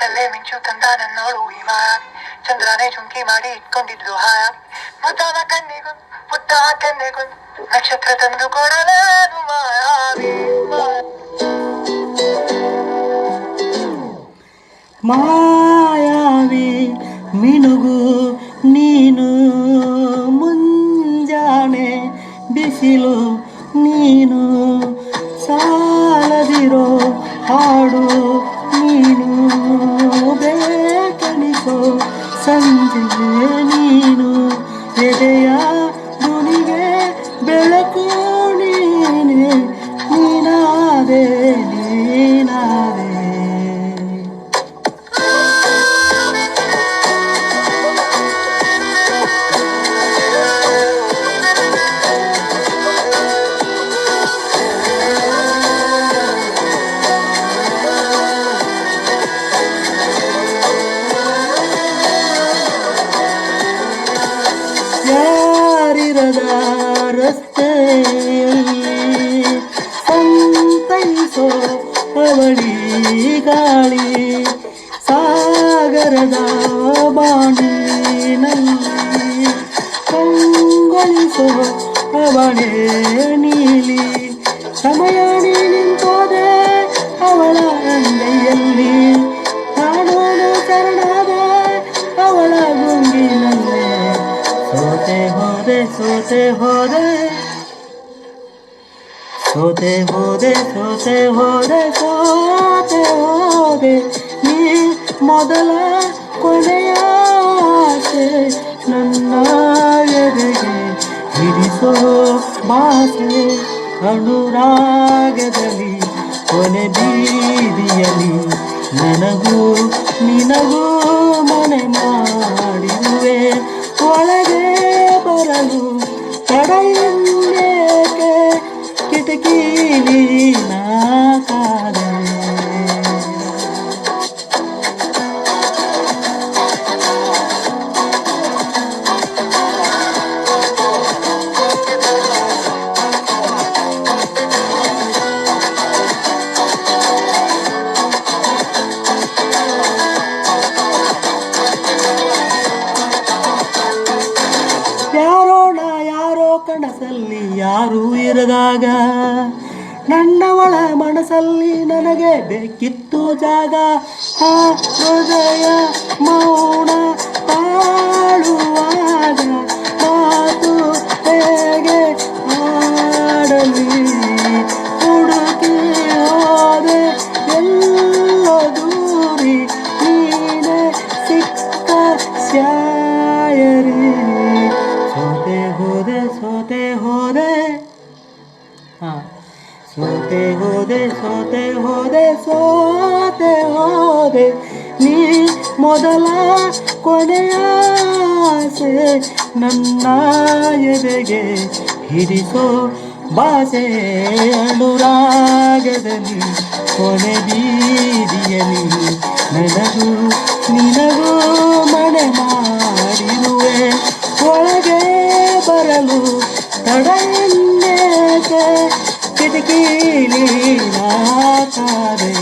ಕನಸಲ್ಲೇ ಮಿಂಚು ತಂದ ನನ್ನೋಳು ಹಿಮಾಗಿ ಚಂದ್ರನೇ ಚುಂಕಿ ಮಾಡಿ ಇಟ್ಕೊಂಡಿದ್ಲು ಹಾಯಾಗಿ ಮುದ್ದ ಕನ್ನೆಗೊಂದು ನಕ್ಷತ್ರ ತಂದು ಕೊಡಲೇನು ಮಾಯಾವಿ ಮಾಯಾವಿ ಮಿನುಗು ನೀನು ಮುಂಜಾನೆ ಬಿಸಿಲು ನೀನು ಸಾಲದಿರೋ ಹಾಡು ನೀನು ಬೇಕಣಿಸೋ ಸಂಜೆ ನೀನು ಎದೆಯ ನುನಿಗೆ ಬೆಳಕು ನೀನೆ ನೀನಾದೆ ನೀನಾದೆ ಯಾರಿರದ ರಸ್ತೆಯಲ್ಲಿ ಸಂತೈಸೋ ಅವಳಿ ಗಾಳಿ ಸಾಗರದ ಬಾಣಿನಲ್ಲಿ ಕಂಗೊಳಿಸೋ ಅವಳೆ ನೀಲಿ ಸಮಯ ನಿಂತೋದೆ ಅವಳ ಅಂಗೈಯಲ್ಲಿ ನಾನೋನು ಶರಣಾದೆ ಅವಳ ಗುಂಗಿನಲ್ಲೇ ಸೋತೆ ಹೋದೆ ಸೋತೆ ಹೋದೆ ಸೋತೆ ಹೋದೆ ಸೋತೆ ಹೋದೆ ಸೋತೆ ಹೋದೆ ನೀ ಮೊದಲ ಕೊನೆಯ ಆಸೆ ನನ್ನ ಎದೆಗೆ ಹಿಡಿಸೋ ಭಾಷೆ ಅನುರಾಗದಲ್ಲಿ ಕೊನೆ ಬೀದಿಯಲ್ಲಿ ನನಗೂ ನಿನಗೂ ಮನೆ ಮಾಡಿರುವೆ ಒಳಗೆ ಬರಲು ತಡೆಯಿಂದೇಕೆ ಕಿಟಕಿಲಿ ನಾ ಕಾದೆ ಯಾರೋ ಕನಸಲ್ಲಿ ಯಾರೂ ಇರದಾಗ ನನ್ನವಳ ಮನಸ್ಸಲ್ಲಿ ನನಗೆ ಬೇಕಿತ್ತು ಜಾಗ ಆ ಹೃದಯ ಮೌನ ತಾಳುವಾಗ ಮಾತು ಹೇಗೆ ಆಡಲಿ ಹುಡುಕಿ ಹೋದೆ ಎಲ್ಲೋ ದೂರಿ ನೀನೆ ಸಿಕ್ಕ ಸ್ಯಾಯರಿ ಸೋತೆ ಹೋದೆ ಸೋತೆ ಹೋದೆ ಸೋತೆ ಹೋದೆ ಸೋತೆ ಹೋದೆ ಸೋತೆ ಹೋದೆ ನೀ ಮೊದಲ ಕೊನೆಯ ಆಸೆ ನನ್ನ ಎದೆಗೆ ಹಿಡಿಸೋ ಭಾಷೆ ಅನುರಾಗದಲ್ಲಿ ಕೊನೆ ಬೀದಿಯಲ್ಲಿ ನನಗೂ ನಿನಗೂ ಮನೆ ಮಾಡಿರುವೆ ಒಳಗೆ ಬರಲು ತಡೆಯಿಂದೇಕೆ ಕಿಟಕಿಲಿ ನಾ ಕಾದೆ